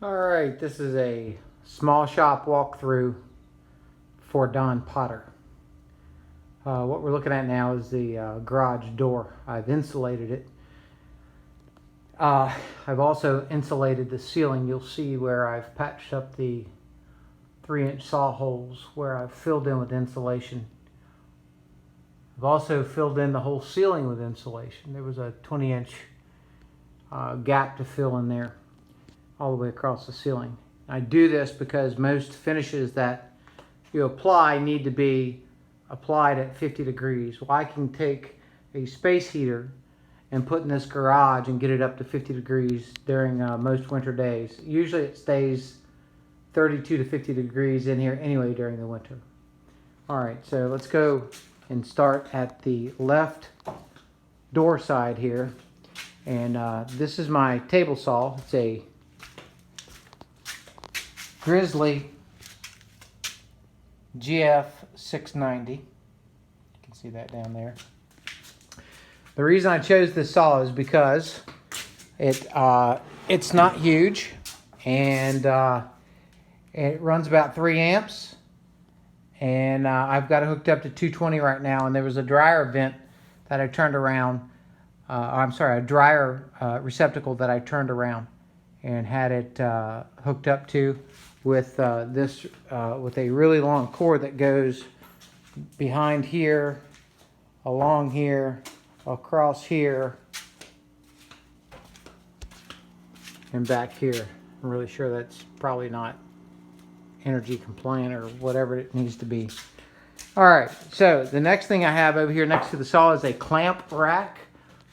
Alright, this is a small shop walkthrough for Don Potter. What we're looking at now is the garage door. I've insulated it. I've also insulated the ceiling. You'll see where I've patched up the 3-inch saw holes where I've filled in with insulation. I've also filled in the whole ceiling with insulation. There was a 20-inch gap to fill in there all the way across the ceiling. I do this because most finishes that you apply need to be applied at 50 degrees. Well, I can take a space heater and put in this garage and get it up to 50 degrees during most winter days. Usually it stays 32 to 50 degrees in here anyway during the winter. Alright, so let's go and start at the left door side here. And this is my table saw. It's a Grizzly GF 690. You can see that down there. The reason I chose this saw is because it's not huge, and it runs about 3 amps, and I've got it hooked up to 220 right now. And there was a dryer vent that I turned around. A dryer receptacle that I turned around and had it hooked up to with with a really long cord that goes behind here, along here, across here, and back here. I'm really sure that's probably not energy compliant or whatever it needs to be. Alright, so the next thing I have over here next to the saw is a clamp rack.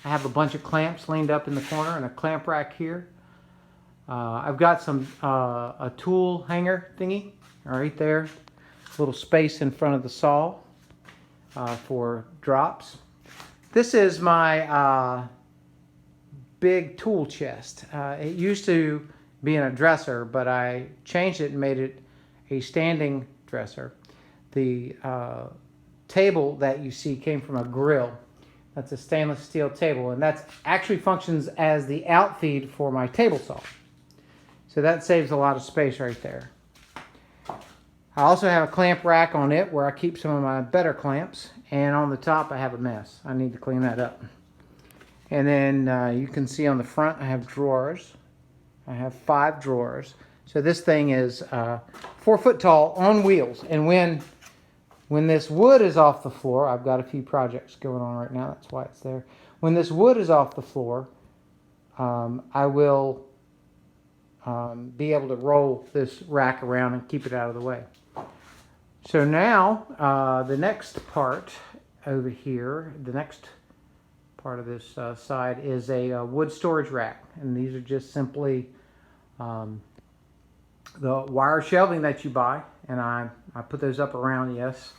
I have a bunch of clamps leaned up in the corner and a clamp rack here. I've got some a tool hanger thingy right there. A little space in front of the saw for drops. This is my big tool chest. It used to be in a dresser, but I changed it and made it a standing dresser. The table that you see came from a grill. That's a stainless steel table, and that actually functions as the outfeed for my table saw. So that saves a lot of space right there. I also have a clamp rack on it where I keep some of my better clamps, and on the top I have a mess. I need to clean that up. And then you can see on the front I have drawers. I have 5 drawers. So this thing is 4 foot tall on wheels, and when this wood is off the floor, I've got a few projects going on right now, that's why it's there. When this wood is off the floor, I will be able to roll this rack around and keep it out of the way. So now, the next part over here, the next part of this side is a wood storage rack. And these are just simply the wire shelving that you buy. And I put those up around, yes,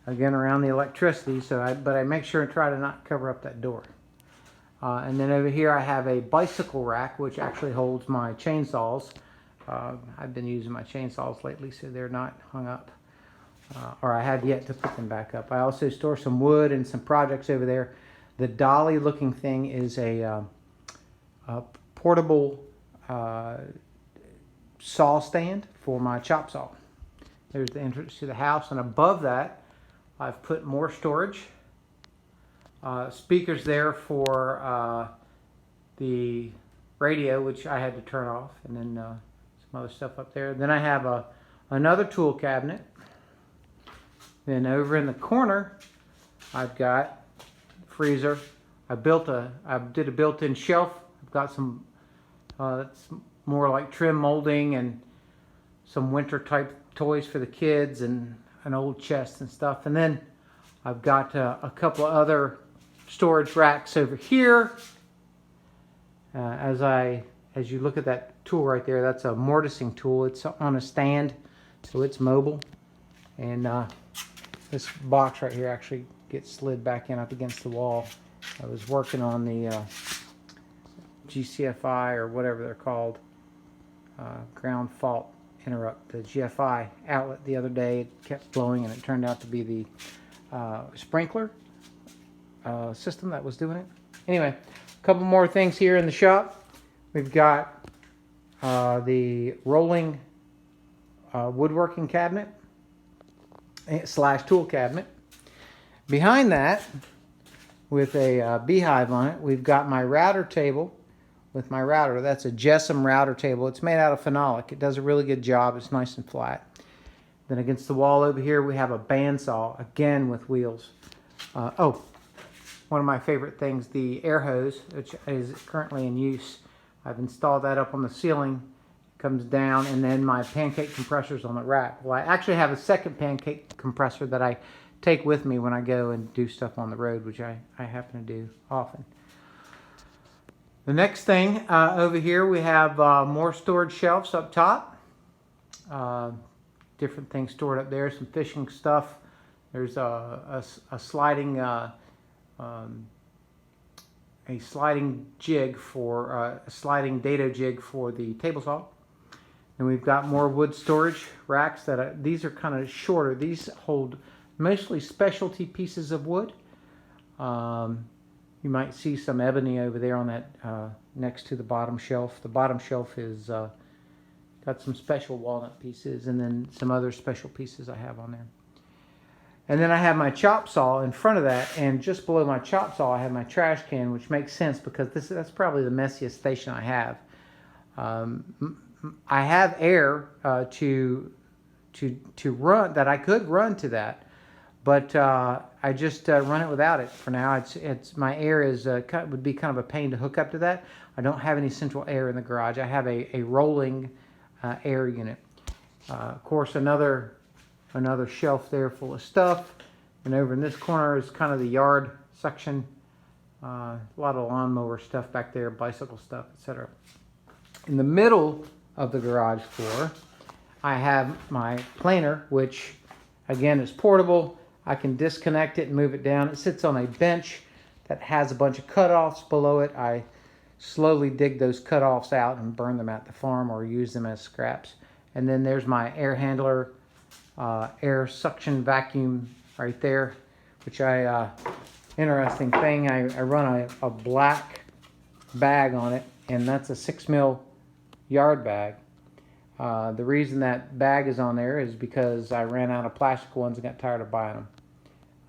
again around the electricity, but I make sure and try to not cover up that door. And then over here I have a bicycle rack, which actually holds my chainsaws. I've been using my chainsaws lately, so they're not hung up. Or I have yet to put them back up. I also store some wood and some projects over there. The dolly looking thing is a portable saw stand for my chop saw. There's the entrance to the house, and above that I've put more storage. Speakers there for the radio, which I had to turn off, and then some other stuff up there. Then I have another tool cabinet. Then over in the corner I've got freezer. I did a built-in shelf. I've got some that's more like trim molding and some winter type toys for the kids and an old chest and stuff. And then I've got a couple of other storage racks over here. As you look at that tool right there, that's a mortising tool. It's on a stand, so it's mobile. And this box right here actually gets slid back in up against the wall. I was working on the GCFI or whatever they're called, ground fault interrupt, the GFI outlet the other day. It kept blowing, and it turned out to be the sprinkler system that was doing it. Anyway, a couple more things here in the shop. We've got the rolling woodworking cabinet / tool cabinet. Behind that, with a beehive on it, we've got my router table with my router. That's a Jessam router table. It's made out of phenolic. It does a really good job. It's nice and flat. Then against the wall over here, we have a bandsaw, again with wheels. Oh, one of my favorite things, the air hose, which is currently in use. I've installed that up on the ceiling. It comes down, and then my pancake compressor's on the rack. Well, I actually have a second pancake compressor that I take with me when I go and do stuff on the road, which I happen to do often. The next thing over here, we have more storage shelves up top. Different things stored up there, some fishing stuff. There's a sliding jig for a sliding dado jig for the table saw. And we've got more wood storage racks these are kind of shorter. These hold mostly specialty pieces of wood. You might see some ebony over there on that next to the bottom shelf. The bottom shelf is got some special walnut pieces and then some other special pieces I have on there. And then I have my chop saw in front of that, and just below my chop saw I have my trash can, which makes sense because that's probably the messiest station I have. I have air to run that I could run to that, but I just run it without it for now. It's my air is would be kind of a pain to hook up to that. I don't have any central air in the garage. I have a rolling air unit. Of course, another shelf there full of stuff, and over in this corner is kind of the yard section. A lot of lawnmower stuff back there, bicycle stuff, etc. In the middle of the garage floor, I have my planer, which again is portable. I can disconnect it and move it down. It sits on a bench that has a bunch of cutoffs below it. I slowly dig those cutoffs out and burn them at the farm or use them as scraps. And then there's my air handler, air suction vacuum right there, which interesting thing, I run a black bag on it, and that's a 6mm yard bag. The reason that bag is on there is because I ran out of plastic ones and got tired of buying them.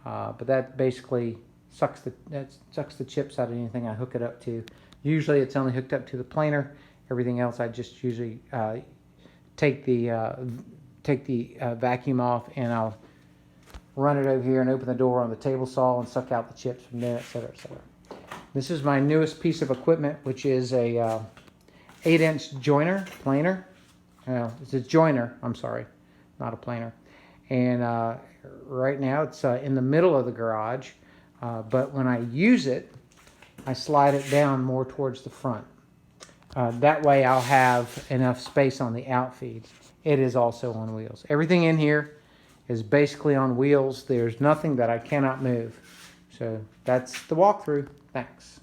But that basically sucks the chips out of anything I hook it up to. Usually it's only hooked up to the planer. Everything else I just usually take the vacuum off, and I'll run it over here and open the door on the table saw and suck out the chips from there, etc., etc. This is my newest piece of equipment, which is a 8-inch joiner, planer. It's a joiner, I'm sorry, not a planer. And right now it's in the middle of the garage, but when I use it, I slide it down more towards the front. That way I'll have enough space on the outfeed. It is also on wheels. Everything in here is basically on wheels. There's nothing that I cannot move. So that's the walkthrough. Thanks.